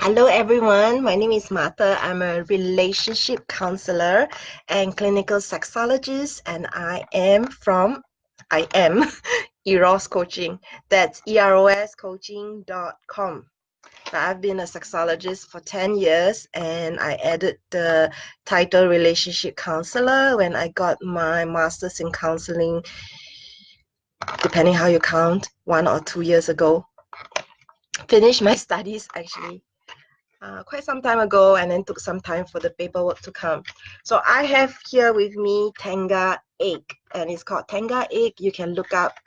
Hello everyone, my name is Martha. I'm a relationship counselor and clinical sexologist, and I am Eros Coaching. That's eroscoaching.com. I've been a sexologist for 10 years, and I added the title relationship counselor when I got my master's in counseling, depending how you count, 1 or 2 years ago. Finished my studies actually quite some time ago, and then took some time for the paperwork to come. So I have here with me Tenga Egg, and it's called Tenga Egg. You can look up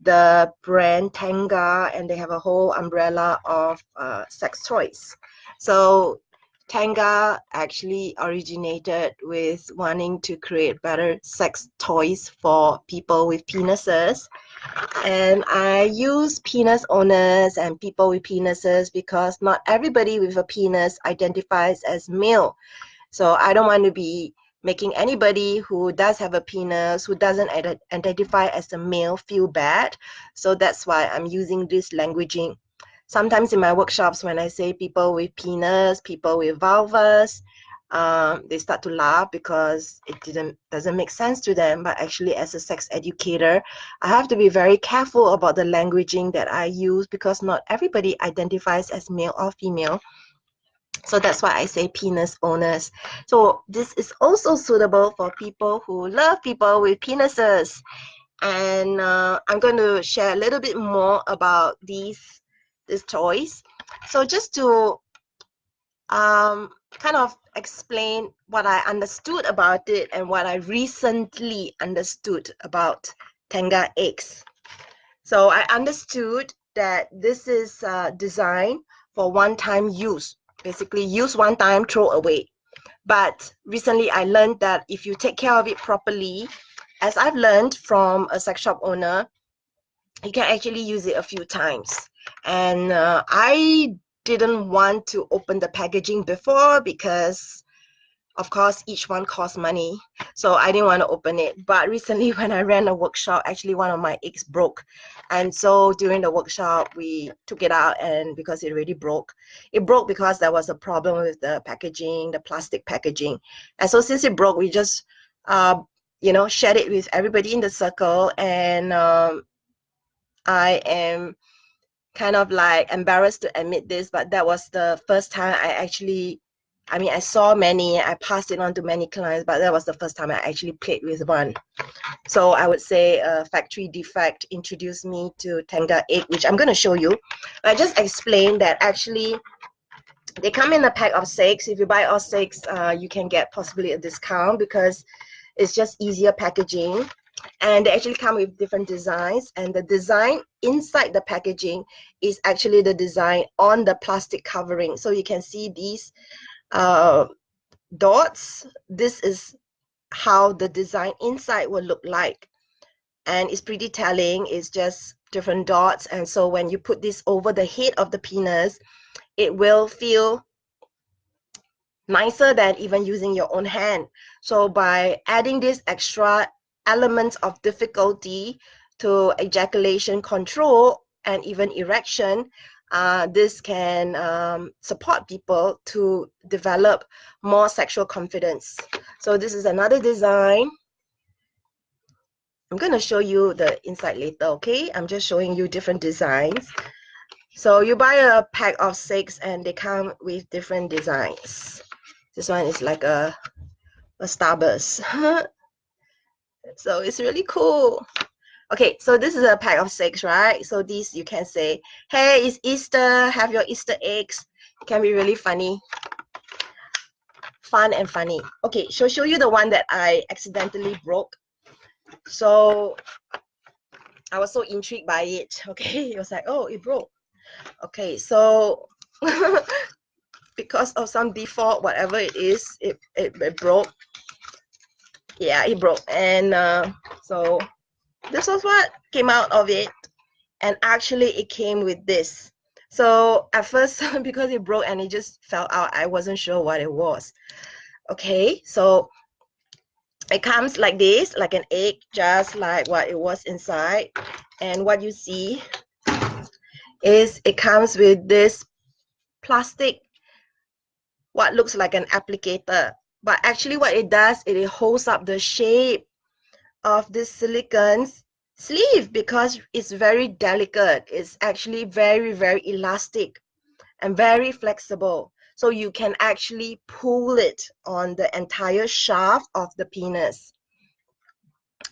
the brand Tenga, and they have a whole umbrella of sex toys. So Tenga actually originated with wanting to create better sex toys for people with penises. And I use penis owners and people with penises because not everybody with a penis identifies as male. So I don't want to be making anybody who does have a penis, who doesn't identify as a male, feel bad. So that's why I'm using this languaging. Sometimes in my workshops, when I say people with penis, people with vulvas, they start to laugh because it doesn't make sense to them. But actually, as a sex educator, I have to be very careful about the languaging that I use because not everybody identifies as male or female. So that's why I say penis owners. So this is also suitable for people who love people with penises. And I'm going to share a little bit more about these toys. So just to kind of explain what I understood about it and what I recently understood about Tenga eggs. So I understood that this is designed for one-time use. Basically, use one time, throw away. But recently I learned that if you take care of it properly, as I've learned from a sex shop owner, you can actually use it a few times. And I didn't want to open the packaging before because of course each one costs money, so I didn't want to open it. But recently when I ran a workshop, actually one of my eggs broke, and so during the workshop we took it out, and because it really broke, because there was a problem with the packaging, the plastic packaging. And so since it broke, we just shared it with everybody in the circle. And I am kind of like embarrassed to admit this, but that was the first time I saw many, I passed it on to many clients, but that was the first time I actually played with one. So I would say a factory defect introduced me to Tenga Egg, which I'm going to show you. I just explained that actually they come in a pack of 6. If you buy all 6, you can get possibly a discount because it's just easier packaging. And they actually come with different designs, and the design inside the packaging is actually the design on the plastic covering. So you can see these dots. This is how the design inside will look like, and it's pretty telling. It's just different dots, and so when you put this over the head of the penis, it will feel nicer than even using your own hand. So by adding this extra element of difficulty to ejaculation control and even erection, this can support people to develop more sexual confidence. So this is another design. I'm going to show you the inside later, okay? I'm just showing you different designs. So you buy a pack of 6 and they come with different designs. This one is like a Starburst. So it's really cool. Okay, so this is a pack of 6, right? So these you can say, hey, it's Easter, have your Easter eggs. It can be really funny. Fun and funny. Okay, so show you the one that I accidentally broke. So I was so intrigued by it. Okay, it was like, oh, it broke. Okay, so because of some default, whatever it is, it broke. Yeah, it broke. And so this was what came out of it. And actually it came with this. So at first, because it broke and it just fell out, I wasn't sure what it was. Okay, so it comes like this, like an egg, just like what it was inside. And what you see is it comes with this plastic what looks like an applicator. But actually what it does, it holds up the shape of this silicone sleeve because it's very delicate. It's actually very, very elastic and very flexible. So you can actually pull it on the entire shaft of the penis.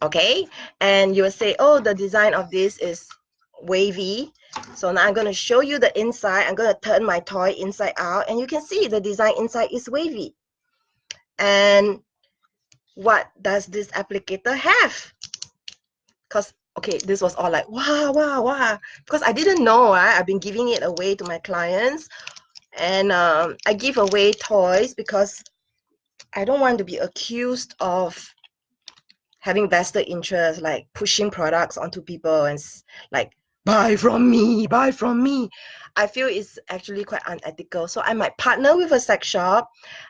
Okay, and you will say, oh, the design of this is wavy. So now I'm going to show you the inside. I'm going to turn my toy inside out, and you can see the design inside is wavy. And what does this applicator have? Because, okay, this was all like, wow, wow, wow. Because I didn't know, right? I've been giving it away to my clients. And I give away toys because I don't want to be accused of having vested interest, like pushing products onto people and like, buy from me, buy from me. I feel it's actually quite unethical. So I might partner with a sex shop.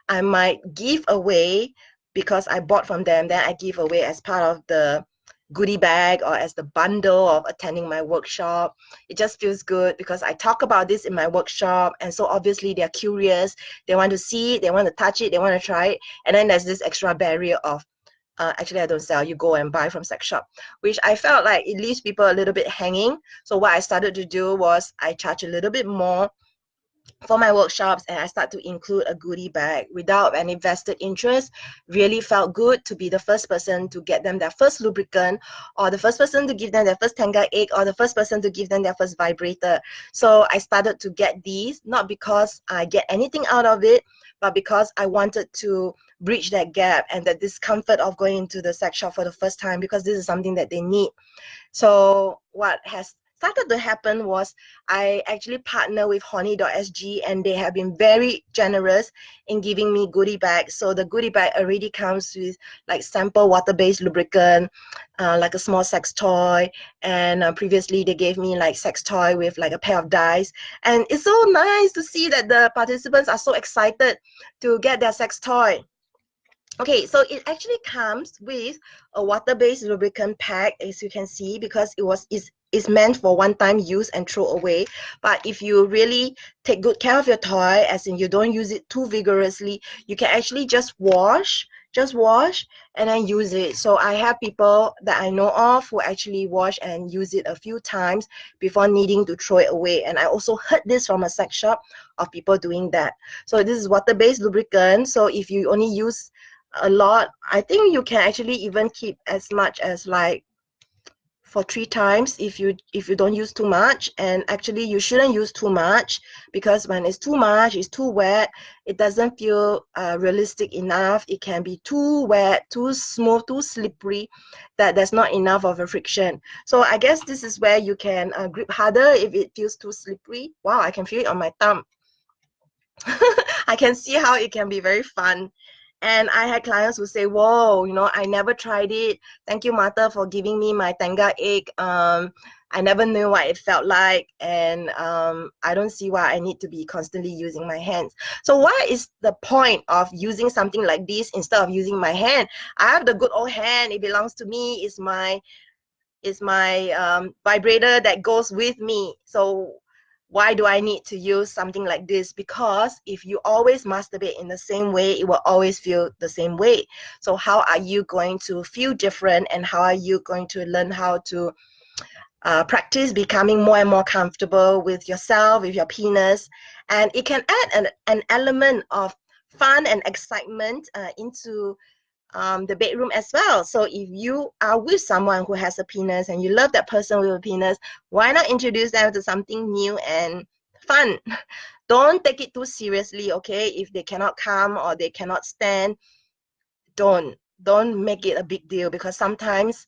I might give away because I bought from them. Then I give away as part of the goodie bag or as the bundle of attending my workshop. It just feels good because I talk about this in my workshop. And so obviously they're curious. They want to see it. They want to touch it. They want to try it. And then there's this extra barrier of, actually I don't sell, you go and buy from sex shop, which I felt like it leaves people a little bit hanging. So what I started to do was I charge a little bit more for my workshops, and I start to include a goodie bag without any vested interest. Really felt good to be the first person to get them their first lubricant, or the first person to give them their first Tenga Egg, or the first person to give them their first vibrator. So I started to get these, not because I get anything out of it, but because I wanted to bridge that gap and the discomfort of going into the sex shop for the first time, because this is something that they need. So what has started to happen was I actually partner with honey.sg, and they have been very generous in giving me goodie bags. So the goodie bag already comes with like sample water-based lubricant, like a small sex toy, and previously they gave me like sex toy with like a pair of dice. And it's so nice to see that the participants are so excited to get their sex toy. Okay, so it actually comes with a water-based lubricant pack, as you can see, because it's meant for one-time use and throw away. But if you really take good care of your toy, as in you don't use it too vigorously, you can actually just wash and then use it. So I have people that I know of who actually wash and use it a few times before needing to throw it away. And I also heard this from a sex shop of people doing that. So this is water-based lubricant. So if you only use a lot, I think you can actually even keep as much as like for 3 times if you don't use too much. And actually you shouldn't use too much, because when it's too much, it's too wet, it doesn't feel realistic enough. It can be too wet, too smooth, too slippery, that there's not enough of a friction. So I guess this is where you can grip harder if it feels too slippery. Wow, I can feel it on my thumb. I can see how it can be very fun. And I had clients who say, whoa, you know, I never tried it. Thank you, Martha, for giving me my Tenga Egg. I never knew what it felt like. And I don't see why I need to be constantly using my hands. So what is the point of using something like this instead of using my hand? I have the good old hand. It belongs to me. It's my vibrator that goes with me. So why do I need to use something like this? Because if you always masturbate in the same way, it will always feel the same way. So how are you going to feel different, and how are you going to learn how to practice becoming more and more comfortable with yourself, with your penis? And it can add an element of fun and excitement into the bedroom as well. So if you are with someone who has a penis and you love that person with a penis, why not introduce them to something new and fun? Don't take it too seriously, okay? If they cannot come or they cannot stand, don't make it a big deal, because sometimes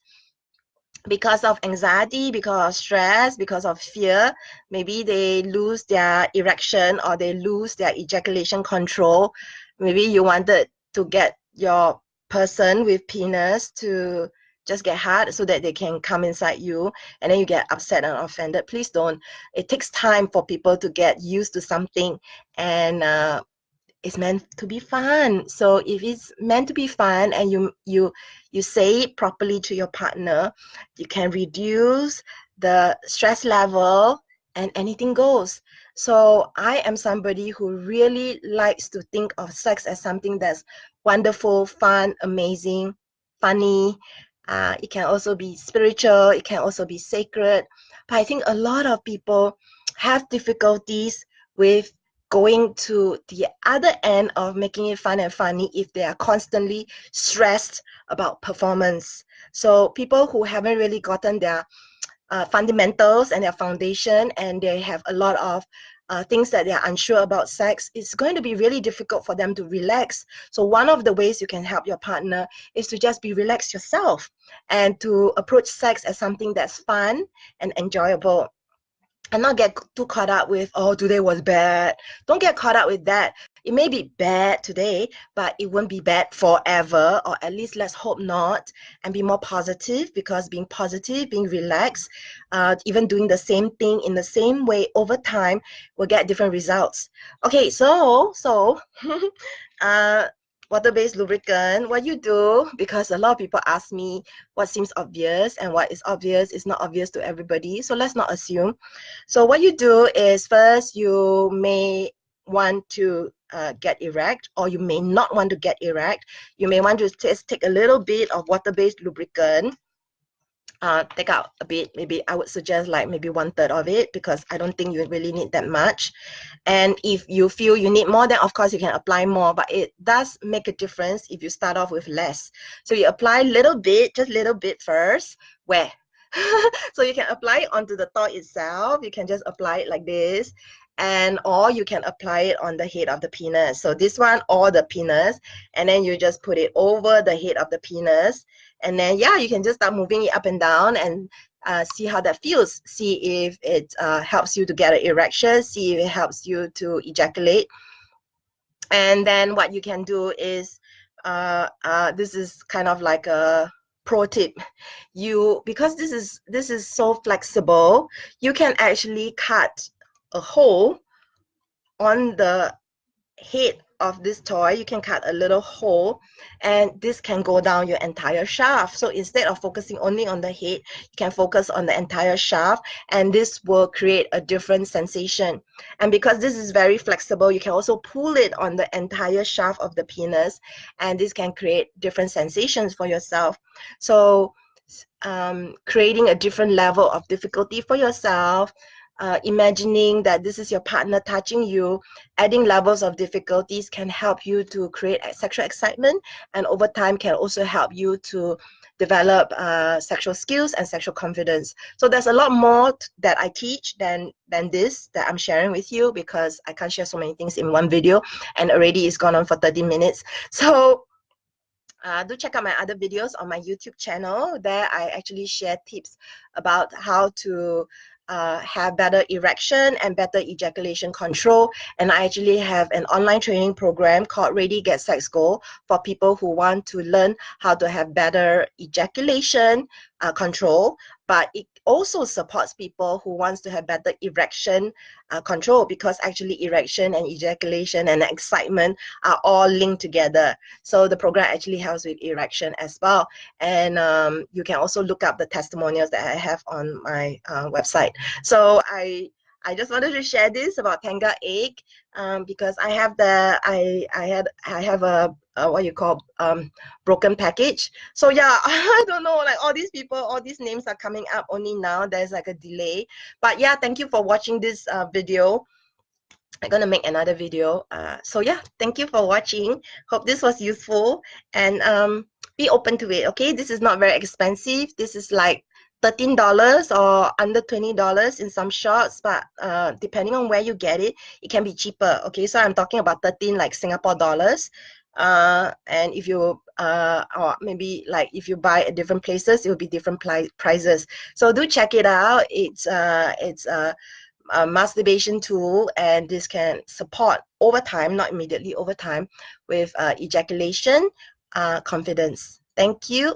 because of anxiety, because of stress, because of fear, maybe they lose their erection or they lose their ejaculation control. Maybe you wanted to get your person with penis to just get hard so that they can come inside you, and then you get upset and offended. Please don't. It takes time for people to get used to something, and it's meant to be fun. So if it's meant to be fun and you say it properly to your partner, you can reduce the stress level and anything goes. So I am somebody who really likes to think of sex as something that's wonderful, fun, amazing, funny. It can also be spiritual, it can also be sacred. But I think a lot of people have difficulties with going to the other end of making it fun and funny if they are constantly stressed about performance. So people who haven't really gotten their fundamentals and their foundation, and they have a lot of things that they are unsure about sex, it's going to be really difficult for them to relax. So one of the ways you can help your partner is to just be relaxed yourself and to approach sex as something that's fun and enjoyable, and not get too caught up with, oh, today was bad. Don't get caught up with that. It may be bad today, but it won't be bad forever, or at least let's hope not, and be more positive, because being positive, being relaxed, even doing the same thing in the same way over time will get different results. Okay, so uh, water-based lubricant, what you do, because a lot of people ask me what seems obvious, and what is obvious is not obvious to everybody, so let's not assume. So what you do is, first you may want to get erect, or you may not want to get erect. You may want to just take a little bit of water-based lubricant, take out a bit, maybe I would suggest like maybe 1/3 of it, because I don't think you really need that much. And if you feel you need more, then of course you can apply more, but it does make a difference if you start off with less. So you apply a little bit, just a little bit first. Where? So you can apply it onto the toy itself. You can just apply it like this, and or you can apply it on the head of the penis. So this one, or the penis, and then you just put it over the head of the penis, and then yeah, you can just start moving it up and down, and see how that feels. See if it helps you to get an erection. See if it helps you to ejaculate. And then what you can do is, this is kind of like a pro tip. Because this is so flexible, you can actually cut a hole on the head of this toy. You can cut a little hole, and this can go down your entire shaft. So instead of focusing only on the head, you can focus on the entire shaft, and this will create a different sensation. And because this is very flexible, you can also pull it on the entire shaft of the penis, and this can create different sensations for yourself. So creating a different level of difficulty for yourself, imagining that this is your partner touching you, adding levels of difficulties can help you to create sexual excitement, and over time can also help you to develop sexual skills and sexual confidence. So there's a lot more that I teach than this that I'm sharing with you, because I can't share so many things in one video, and already it's gone on for 30 minutes. So do check out my other videos on my YouTube channel. There I actually share tips about how to have better erection and better ejaculation control. And I actually have an online training program called Ready, Get, Sex, Go, for people who want to learn how to have better ejaculation control, but it also supports people who wants to have better erection control, because actually erection and ejaculation and excitement are all linked together. So the program actually helps with erection as well. And you can also look up the testimonials that I have on my website. So I just wanted to share this about Tenga Egg, because I have a what you call broken package. So yeah, I don't know, like all these people, all these names are coming up only now. There's like a delay, but yeah, thank you for watching this video. I'm gonna make another video. So yeah, thank you for watching. Hope this was useful, and be open to it. Okay, this is not very expensive. This is like $13 or under $20 in some shops, but depending on where you get it, it can be cheaper. Okay, so I'm talking about 13 like Singapore dollars. And if you or maybe like if you buy at different places, it will be different prices. So do check it out. It's a masturbation tool, and this can support over time, not immediately, over time, with ejaculation confidence. Thank you.